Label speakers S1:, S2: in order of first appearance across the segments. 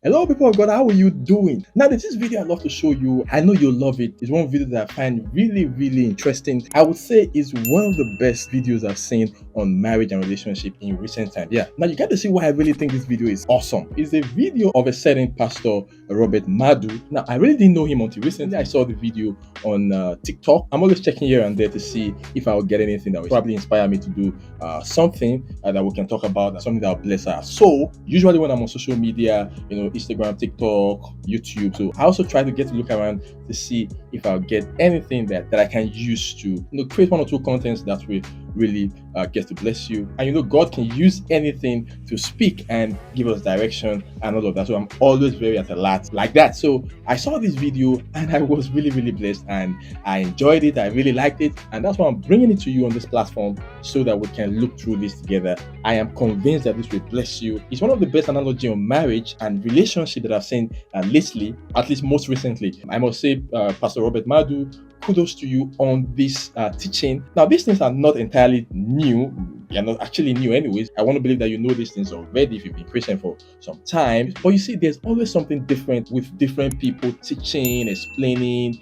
S1: Hello, people of God, how are you doing? Now, there's this video I'd love to show you. I know you'll love it. It's one video that I find really, really interesting. I would say it's one of the best videos I've seen on marriage and relationship in recent times. Yeah, now you get to see why I really think this video is awesome. It's a video of a certain Pastor Robert Madu. Now, I really didn't know him until recently. I saw the video on TikTok. I'm always checking here and there to see if I will get anything that will probably inspire me to do something that we can talk about, something that will bless us. So, usually when I'm on social media, Instagram, TikTok, YouTube. So I also try to get to look around to see if I'll get anything that I can use to create one or two contents that will really get to bless you. And God can use anything to speak and give us direction and all of that. So I'm always very at alert like that. So I saw this video and I was really, really blessed and I enjoyed it. I really liked it. And that's why I'm bringing it to you on this platform so that we can look through this together. I am convinced that this will bless you. It's one of the best analogy on marriage and relationship that I've seen lately, at least most recently. I must say, Pastor Robert Madu, kudos to you on this teaching. Now, these things are not entirely new. They are not actually new anyways. I want to believe that you know these things already if you've been Christian for some time. But you see, there's always something different with different people teaching, explaining,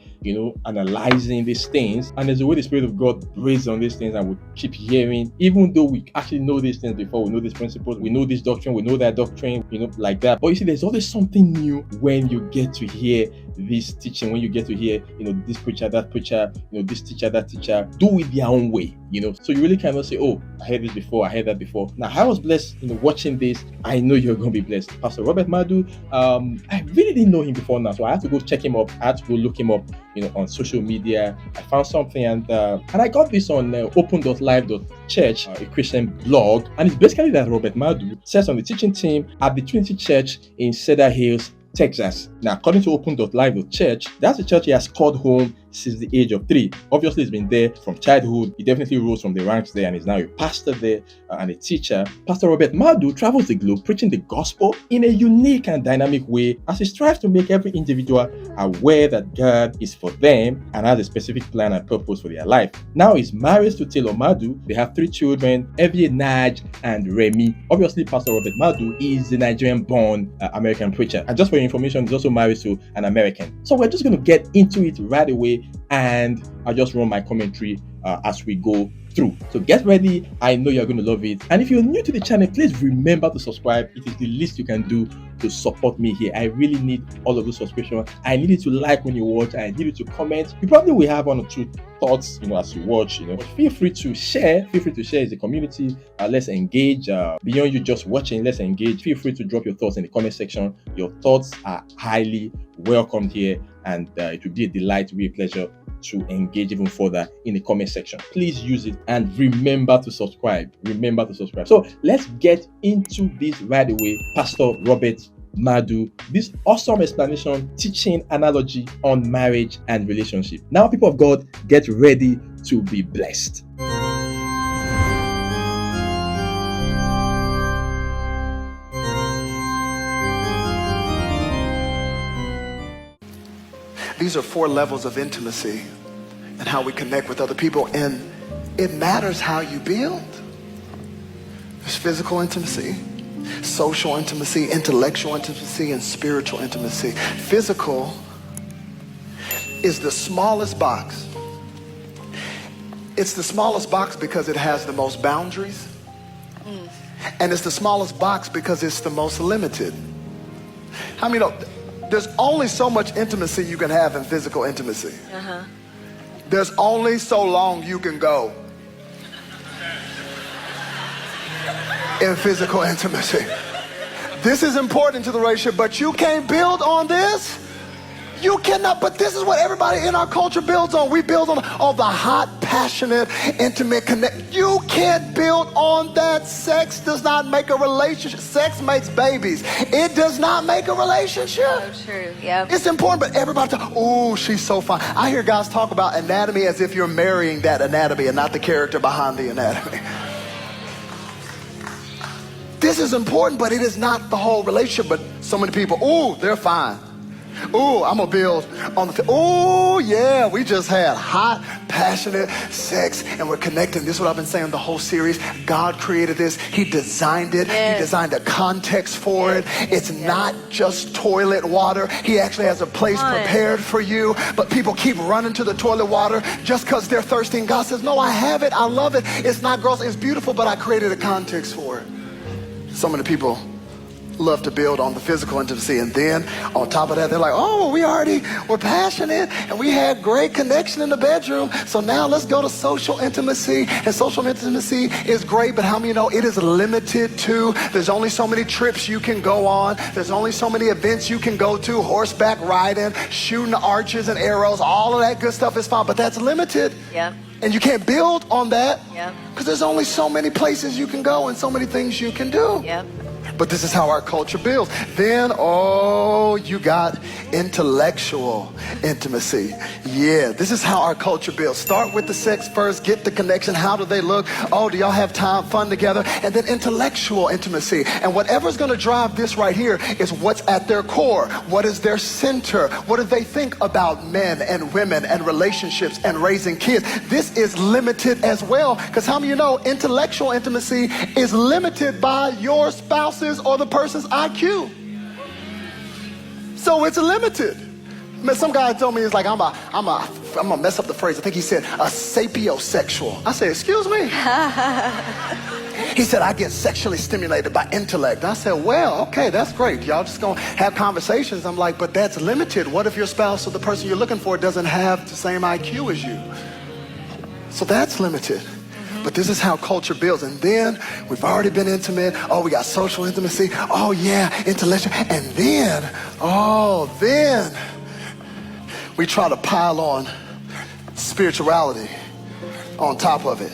S1: analyzing these things. And there's a way the Spirit of God breathes on these things and we keep hearing, even though we actually know these things before, we know these principles, we know this doctrine, we know that doctrine, like that. But you see, there's always something new when you get to hear this teaching, when you get to hear, this preacher, that preacher, this teacher, that teacher, do it their own way, So you really cannot say, oh, I heard this before, I heard that before. Now, I was blessed, watching this. I know you're going to be blessed. Pastor Robert Madu, I really didn't know him before now, so I had to go check him up. I had to go look him up, on social media. I found something and I got this on open.live.church, a Christian blog. And it's basically that Robert Madu serves on the teaching team at the Trinity Church in Cedar Hills, Texas. Now, according to open.live.church, that's the church he has called home since the age of 3. Obviously, he's been there from childhood. He definitely rose from the ranks there and is now a pastor there and a teacher. Pastor Robert Madu travels the globe preaching the gospel in a unique and dynamic way as he strives to make every individual aware that God is for them and has a specific plan and purpose for their life. Now, he's married to Taylor Madu. They have 3 children, Evie, Naj, and Remy. Obviously, Pastor Robert Madu is a Nigerian-born American preacher. And just for your information, he's also married to an American. So we're just going to get into it right away. And I'll just run my commentary as we go through. So get ready. I know you're going to love it. And if you're new to the channel, please remember to subscribe. It is the least you can do to support me here. I really need all of those subscriptions. I need you to like when you watch. I need you to comment. You probably will have 1 or 2 thoughts, as you watch, But feel free to share. Feel free to share as a community. Let's engage. Beyond you just watching, let's engage. Feel free to drop your thoughts in the comment section. Your thoughts are highly welcomed here. And it will be a delight, it will be a pleasure to engage even further in the comment section. Please use it and remember to subscribe. Remember to subscribe. So let's get into this right away. Pastor Robert Madu, this awesome explanation, teaching, analogy on marriage and relationship. Now, people of God, get ready to be blessed.
S2: These are 4 levels of intimacy and how we connect with other people. And it matters how you build. There's physical intimacy, social intimacy, intellectual intimacy, and spiritual intimacy. Physical is the smallest box. It's the smallest box because it has the most boundaries. And it's the smallest box because it's the most limited. How many know? There's only so much intimacy you can have in physical intimacy. There's only so long you can go in physical intimacy. This is important to the relationship, but you can't build on this. You cannot, but this is what everybody in our culture builds on. We build on the hot, passionate, intimate connect. You can't build on that. Sex does not make a relationship. Sex makes babies. It does not make a relationship.
S3: So true, yeah.
S2: It's important, but everybody talk, oh, she's so fine. I hear guys talk about anatomy as if you're marrying that anatomy and not the character behind the anatomy. This is important, but it is not the whole relationship. But so many people, oh, they're fine. Ooh, I'm gonna build on the, oh yeah, we just had hot, passionate sex and we're connecting. This is what I've been saying the whole series. God created this. He designed it. He designed a context for it. It's not just toilet water. He actually has a place prepared for you, but people keep running to the toilet water just because they're thirsty. And God says, no, I have it. I love it. It's not gross. It's beautiful, but I created a context for it. So many people love to build on the physical intimacy, and then on top of that they're like, oh, we're passionate and we had great connection in the bedroom, so now let's go to social intimacy. And social intimacy is great, but how many know it is limited to, there's only so many trips you can go on, there's only so many events you can go to, horseback riding, shooting archers and arrows, all of that good stuff is fine, but that's limited. And you can't build on that because there's only so many places you can go and so many things you can do. But this is how our culture builds. Then, oh, you got intellectual intimacy. Yeah, this is how our culture builds. Start with the sex first, get the connection. How do they look? Oh, do y'all have time, fun together? And then intellectual intimacy. And whatever's going to drive this right here is what's at their core. What is their center? What do they think about men and women and relationships and raising kids? This is limited as well, because how many of you know intellectual intimacy is limited by your spouse's or the person's IQ. So it's limited. Man, some guy told me, he's like, I'm gonna mess up the phrase. I think he said a sapiosexual. I said, excuse me? He said, I get sexually stimulated by intellect. I said, well, okay, that's great. Y'all just gonna have conversations. I'm like, but that's limited. What if your spouse or the person you're looking for doesn't have the same IQ as you? So that's limited. But this is how culture builds. And then we've already been intimate. Oh, we got social intimacy. Oh yeah, intellectual. And then, then we try to pile on spirituality on top of it.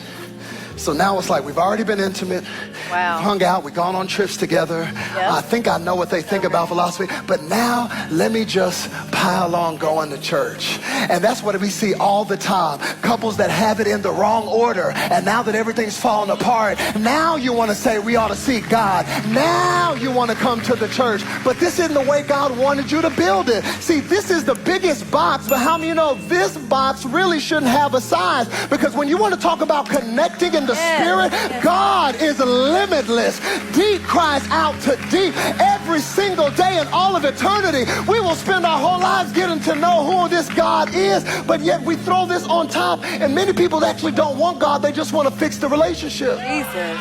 S2: So now it's like we've already been intimate. We've hung out, we've gone on trips together. I think I know what they think about philosophy, but now let me just pile on going to church. And that's what we see all the time. Couples that have it in the wrong order, and now that everything's falling apart, now you want to say we ought to seek God. Now you want to come to the church, but this isn't the way God wanted you to build it. See, this is the biggest box, but how many of you know this box really shouldn't have a size? Because when you want to talk about connecting in the spirit, God is limitless. Deep cries out to deep. Every single day in all of eternity, we will spend our whole lives getting to know who this God is, but yet we throw this on top, and many people actually don't want God. They just want to fix the relationship.
S3: Jesus.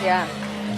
S3: Yeah.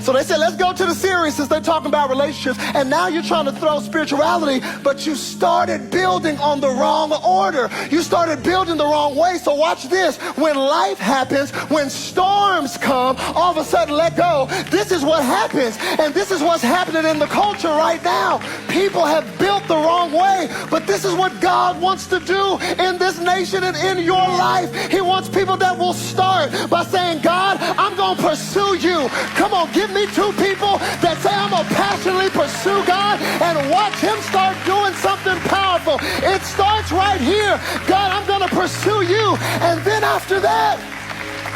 S2: So they said, let's go to the series since they're talking about relationships. And now you're trying to throw spirituality, but you started building on the wrong order. You started building the wrong way. So watch this. When life happens, when storms come, all of a sudden let go. This is what happens. And this is what's happening in the culture right now. People have built the wrong way, but this is what God wants to do in this nation and in your life. He wants people that will start by saying, God, I'm going to pursue you. Come on, give me two people that say I'm going to passionately pursue God, and watch him start doing something powerful. It starts right here. God, I'm going to pursue you. And then after that,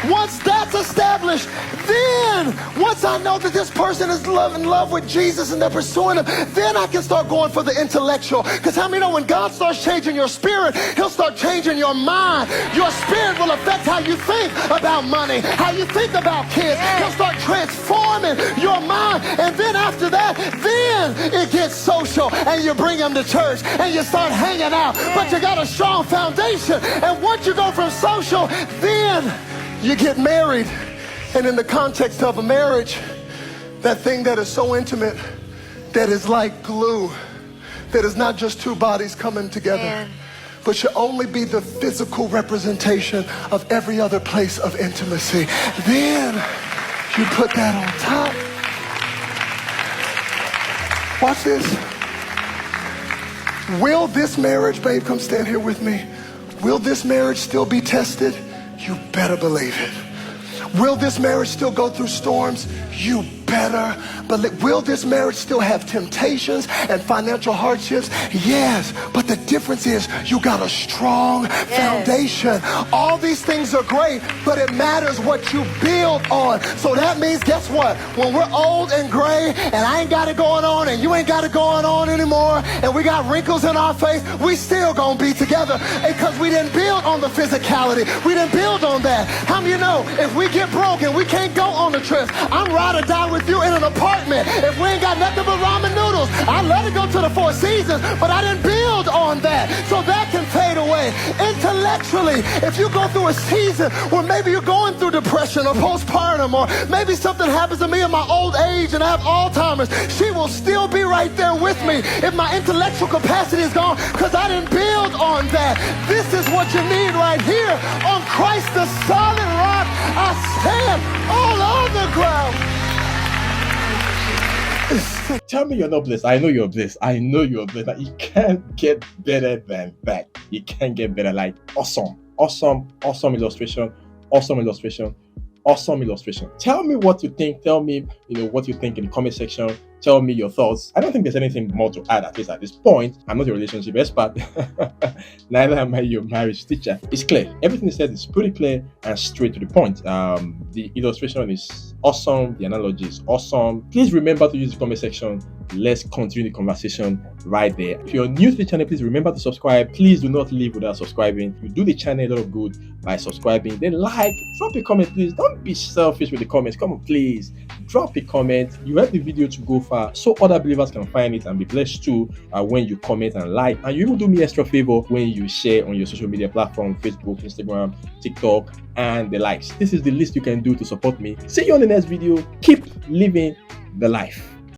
S2: once that's established, then once I know that this person is in love with Jesus and they're pursuing him, then I can start going for the intellectual. Because how many know when God starts changing your spirit, he'll start changing your mind. Your spirit will affect how you think about money, how you think about kids. He'll start transforming your mind. And then after that, then it gets social, and you bring them to church and you start hanging out. But you got a strong foundation. And once you go from social, then you get married. And in the context of a marriage, that thing that is so intimate, that is like glue, that is not just two bodies coming together, but should only be the physical representation of every other place of intimacy. Then you put that on top. Watch this. Will this marriage, babe, come stand here with me. Will this marriage still be tested? You better believe it. Will this marriage still go through storms? You better, but will this marriage still have temptations and financial hardships? Yes, but the difference is you got a strong foundation. All these things are great, but it matters what you build on. So that means, guess what? When we're old and gray and I ain't got it going on and you ain't got it going on anymore and we got wrinkles in our face, we still gonna be together because we didn't build on the physicality. We didn't build on that. How many of you know if we get broke and we can't go on the trip, I'm ride or die with you in an apartment. If we ain't got nothing but ramen noodles, I'd love to go to the Four Seasons, but I didn't build on that. So that can fade away. Intellectually, if you go through a season where maybe you're going through depression or postpartum, or maybe something happens to me in my old age and I have Alzheimer's, she will still be right there with me if my intellectual capacity is gone because I didn't build on that. This is what you need right here. On Christ the solid rock, I stand. All on the ground.
S1: Tell me you're not blessed. I know you're blessed. I know you're blessed. Like, you can't get better than that. You can't get better. Like, awesome illustration. Awesome illustration. Tell me what you think. Tell me, what you think in the comment section. Tell me your thoughts. I don't think there's anything more to add, at least at this point. I'm not a relationship expert. Neither am I your marriage teacher. It's clear. Everything he said is pretty clear and straight to the point. The illustration is awesome. The analogy is awesome. Please remember to use the comment section. Let's continue the conversation right there. If you're new to the channel, please remember to subscribe. Please do not leave without subscribing. You do the channel a lot of good by subscribing. Then drop a comment, please. Don't be selfish with the comments. Come on, please. Drop a comment. You help the video to go far so other believers can find it and be blessed too when you comment and like. And you will do me extra favor when you share on your social media platform, Facebook, Instagram, TikTok, and the likes. This is the least you can do to support me. See you on the next video. Keep living the life.